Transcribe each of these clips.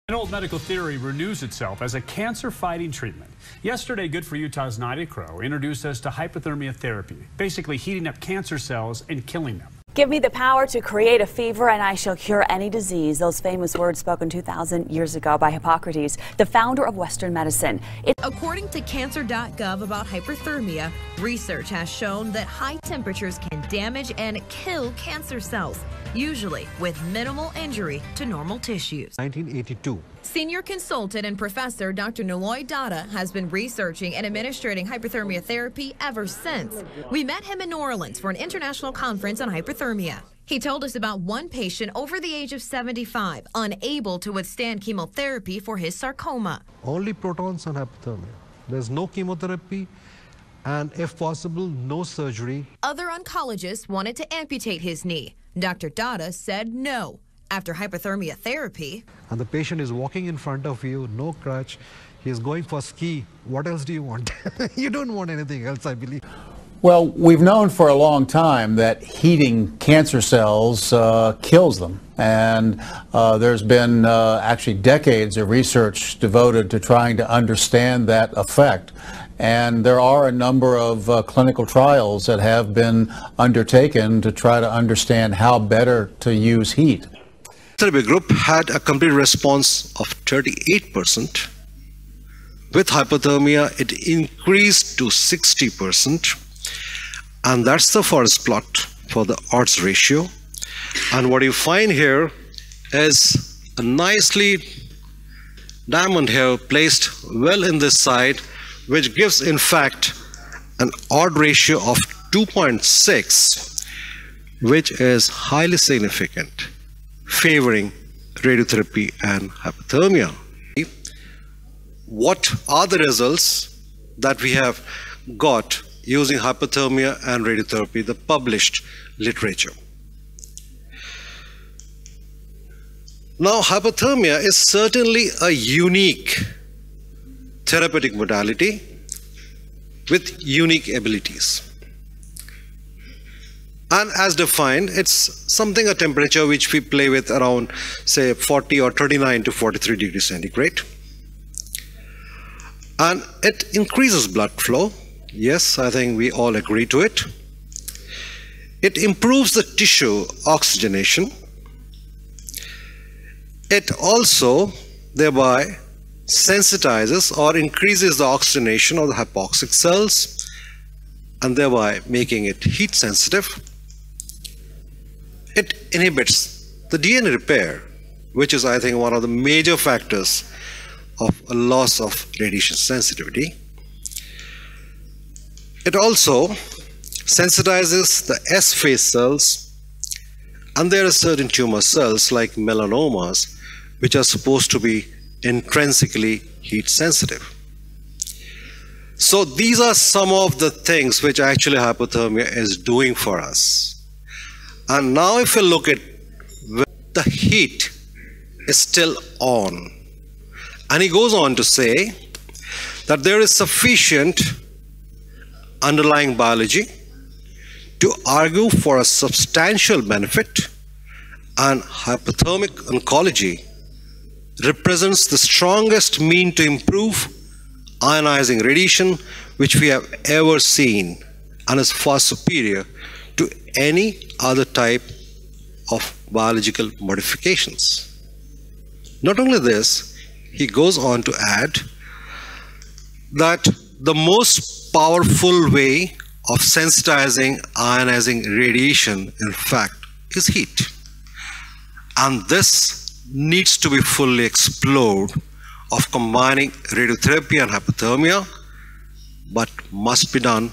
An old medical theory renews itself as a cancer-fighting treatment. Yesterday, Good for Utah's Nadia Crow introduced us to hypothermia therapy, basically heating up cancer cells and killing them. Give me the power to create a fever and I shall cure any disease. Those famous words spoken 2,000 years ago by Hippocrates, the founder of Western medicine. According to cancer.gov about hyperthermia, research has shown that high temperatures can damage and kill cancer cells, usually with minimal injury to normal tissues. 1982. Senior consultant and professor Dr. Niloy Dada has been researching and administering hyperthermia therapy ever since. We met him in New Orleans for an international conference on hyperthermia. He told us about one patient over the age of 75, unable to withstand chemotherapy for his sarcoma. Only protons on hypothermia. There's no chemotherapy and, if possible, no surgery. Other oncologists wanted to amputate his knee. Dr. Dada said no. After hypothermia therapy, and the patient is walking in front of you, no crutch, he is going for ski. What else do you want? You don't want anything else, I believe. Well, we've known for a long time that heating cancer cells kills them. And there's been actually decades of research devoted to trying to understand that effect. And there are a number of clinical trials that have been undertaken to try to understand how better to use heat. Therapy group had a complete response of 38%. With hypothermia, it increased to 60%. And that's the forest plot for the odds ratio. And what you find here is a nicely diamond here placed well in this side, which gives in fact an odd ratio of 2.6, which is highly significant, favoring radiotherapy and hypothermia. What are the results that we have got using hypothermia and radiotherapy, the published literature? Now, hypothermia is certainly a unique therapeutic modality with unique abilities. And as defined, it's something, a temperature which we play with around, say, 40 or 39 to 43 degrees centigrade. And it increases blood flow. Yes, I think we all agree to it. It improves the tissue oxygenation. It also thereby sensitizes or increases the oxygenation of the hypoxic cells and thereby making it heat sensitive. It inhibits the DNA repair, which is, I think, one of the major factors of a loss of radiation sensitivity. It also sensitizes the S phase cells, and there are certain tumor cells like melanomas which are supposed to be intrinsically heat sensitive. So these are some of the things which actually hypothermia is doing for us. And now if you look at the heat is still on, and he goes on to say that there is sufficient underlying biology to argue for a substantial benefit, and hypothermic oncology represents the strongest mean to improve ionizing radiation which we have ever seen, and is far superior to any other type of biological modifications. Not only this, he goes on to add that the most powerful way of sensitizing ionizing radiation, in fact, is heat. And this needs to be fully explored, of combining radiotherapy and hypothermia, but must be done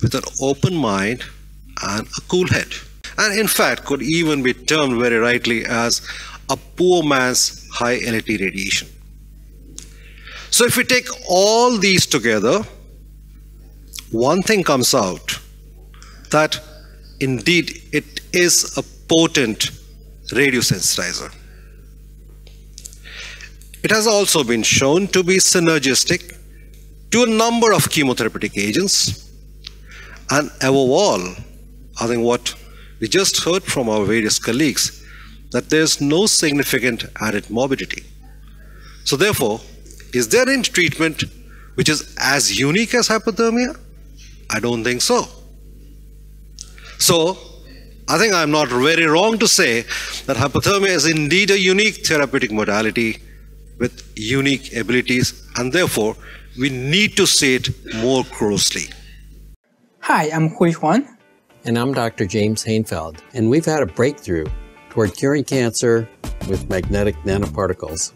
with an open mind and a cool head. And in fact, could even be termed very rightly as a poor man's high LAT radiation. So if we take all these together, one thing comes out, that indeed it is a potent radiosensitizer. It has also been shown to be synergistic to a number of chemotherapeutic agents, and above all, I think what we just heard from our various colleagues, that there's no significant added morbidity. So therefore, is there any treatment which is as unique as hyperthermia? I don't think so. So I think I'm not very wrong to say that hyperthermia is indeed a unique therapeutic modality with unique abilities, and therefore we need to see it more closely. Hi, I'm Hui Huan. And I'm Dr. James Hainfeld, and we've had a breakthrough toward curing cancer with magnetic nanoparticles.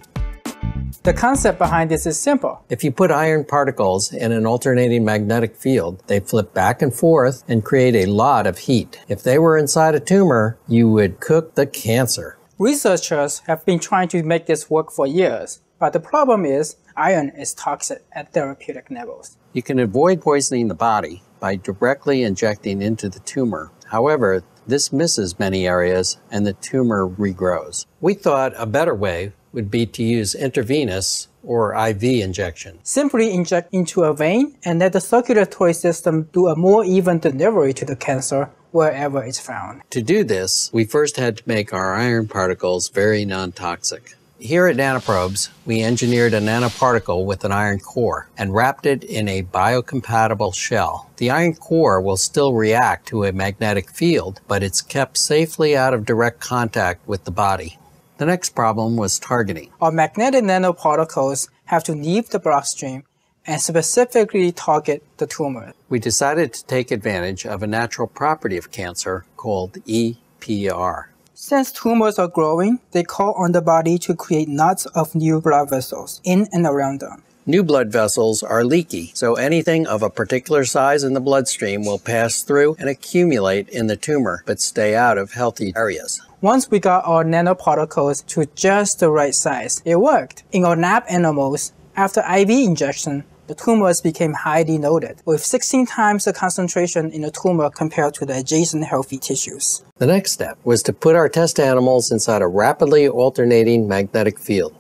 The concept behind this is simple. If you put iron particles in an alternating magnetic field, they flip back and forth and create a lot of heat. If they were inside a tumor, you would cook the cancer. Researchers have been trying to make this work for years, but the problem is iron is toxic at therapeutic levels. You can avoid poisoning the body by directly injecting into the tumor. However, this misses many areas and the tumor regrows. We thought a better way would be to use intravenous or IV injection. Simply inject into a vein and let the circulatory system do a more even delivery to the cancer wherever it's found. To do this, we first had to make our iron particles very non-toxic. Here at Nanoprobes, we engineered a nanoparticle with an iron core and wrapped it in a biocompatible shell. The iron core will still react to a magnetic field, but it's kept safely out of direct contact with the body. The next problem was targeting. Our magnetic nanoparticles have to leave the bloodstream and specifically target the tumor. We decided to take advantage of a natural property of cancer called EPR. Since tumors are growing, they call on the body to create lots of new blood vessels in and around them. New blood vessels are leaky, so anything of a particular size in the bloodstream will pass through and accumulate in the tumor, but stay out of healthy areas. Once we got our nanoparticles to just the right size, it worked. In our lab animals, after IV injection, the tumors became highly loaded, with 16 times the concentration in the tumor compared to the adjacent healthy tissues. The next step was to put our test animals inside a rapidly alternating magnetic field.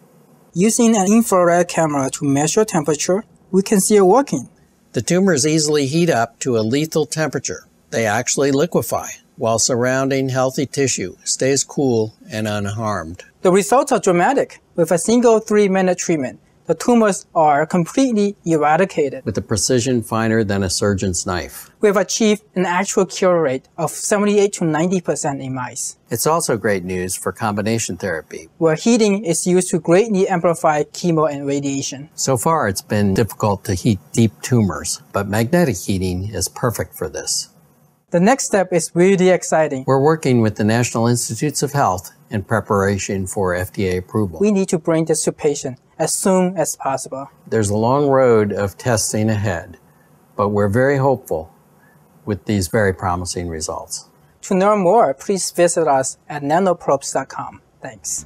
Using an infrared camera to measure temperature, we can see it working. The tumors easily heat up to a lethal temperature. They actually liquefy, while surrounding healthy tissue stays cool and unharmed. The results are dramatic. With a single 3-minute treatment, the tumors are completely eradicated. With a precision finer than a surgeon's knife. We have achieved an actual cure rate of 78 to 90% in mice. It's also great news for combination therapy, where heating is used to greatly amplify chemo and radiation. So far, it's been difficult to heat deep tumors, but magnetic heating is perfect for this. The next step is really exciting. We're working with the National Institutes of Health in preparation for FDA approval. We need to bring this to patients as soon as possible. There's a long road of testing ahead, but we're very hopeful with these very promising results. To learn more, please visit us at nanoprobes.com. Thanks.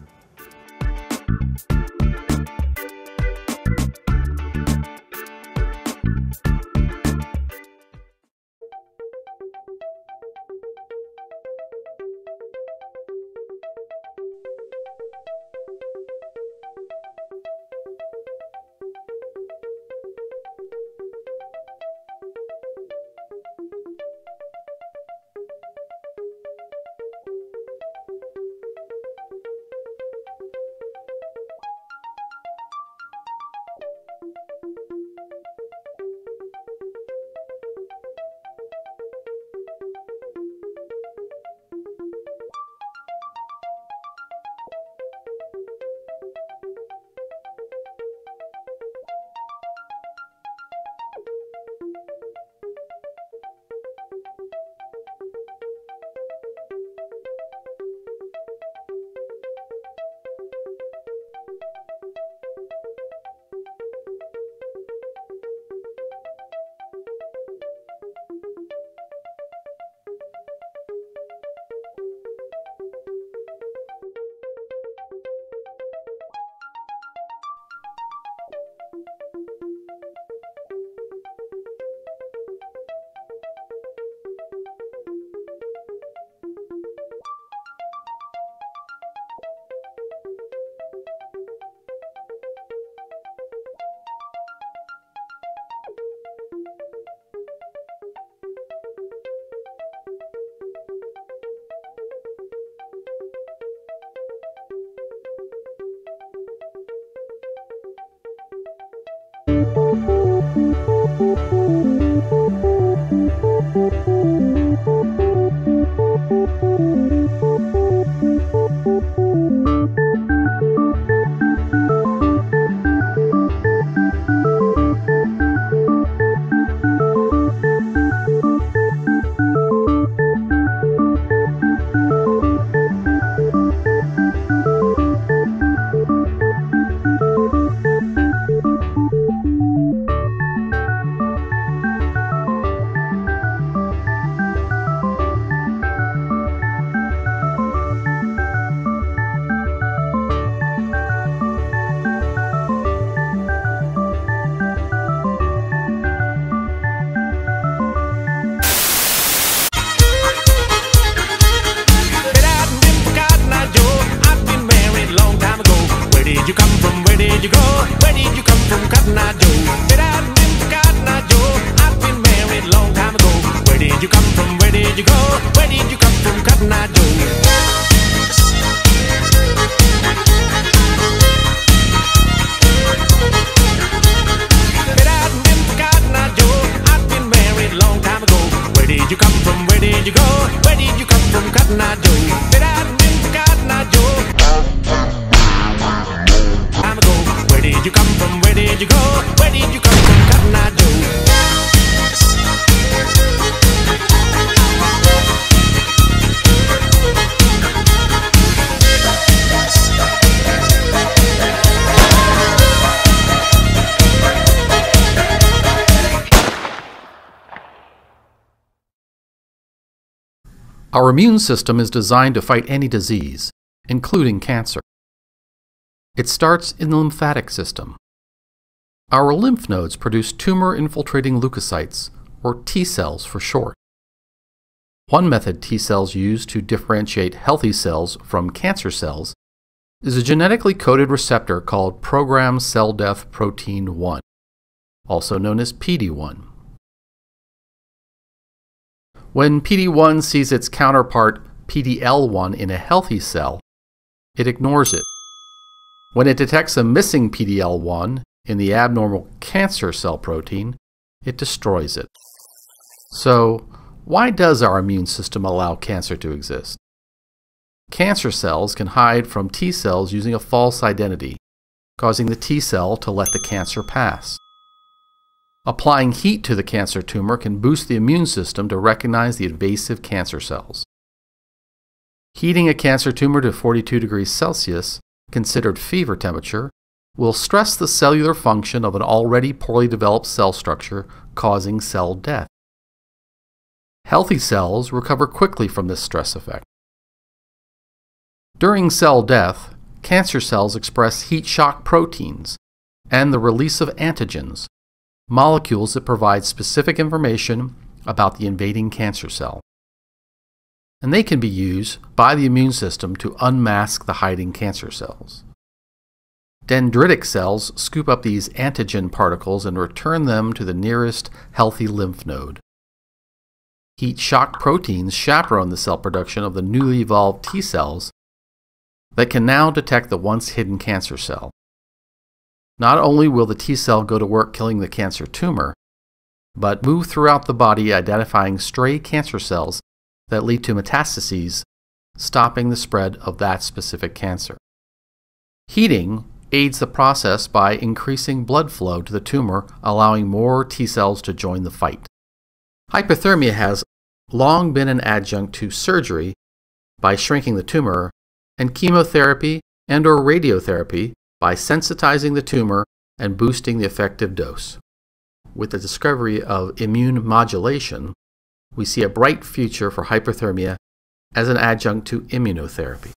did you come from? Where did you go? Where did you come from, Cotton Eye Joe? Get out and been to Cotton Eye Joe. I've been married a long time ago. Where did you come from? Where did you go? Where did you come from, Cotton Eye Joe? Where did you come from? Where did you go? Where did you come from, Cotton Eye Joe? Said I'd been to Cotton Eye Joe. Time ago. Where did you come from? Where did you go? Where did you come from, Cotton Eye Joe? Our immune system is designed to fight any disease, including cancer. It starts in the lymphatic system. Our lymph nodes produce tumor-infiltrating leukocytes, or T cells for short. One method T cells use to differentiate healthy cells from cancer cells is a genetically coded receptor called programmed cell death protein 1, also known as PD-1. When PD-1 sees its counterpart PDL-1 in a healthy cell, it ignores it. When it detects a missing PDL-1 in the abnormal cancer cell protein, it destroys it. So, why does our immune system allow cancer to exist? Cancer cells can hide from T cells using a false identity, causing the T cell to let the cancer pass. Applying heat to the cancer tumor can boost the immune system to recognize the invasive cancer cells. Heating a cancer tumor to 42 degrees Celsius, considered fever temperature, will stress the cellular function of an already poorly developed cell structure, causing cell death. Healthy cells recover quickly from this stress effect. During cell death, cancer cells express heat shock proteins and the release of antigens, molecules that provide specific information about the invading cancer cell. And they can be used by the immune system to unmask the hiding cancer cells. Dendritic cells scoop up these antigen particles and return them to the nearest healthy lymph node. Heat shock proteins chaperone the cell production of the newly evolved T cells that can now detect the once hidden cancer cell. Not only will the T cell go to work killing the cancer tumor, but move throughout the body identifying stray cancer cells that lead to metastases, stopping the spread of that specific cancer. Heating aids the process by increasing blood flow to the tumor, allowing more T cells to join the fight. Hyperthermia has long been an adjunct to surgery by shrinking the tumor, and chemotherapy and/or radiotherapy by sensitizing the tumor and boosting the effective dose. With the discovery of immune modulation, we see a bright future for hyperthermia as an adjunct to immunotherapy.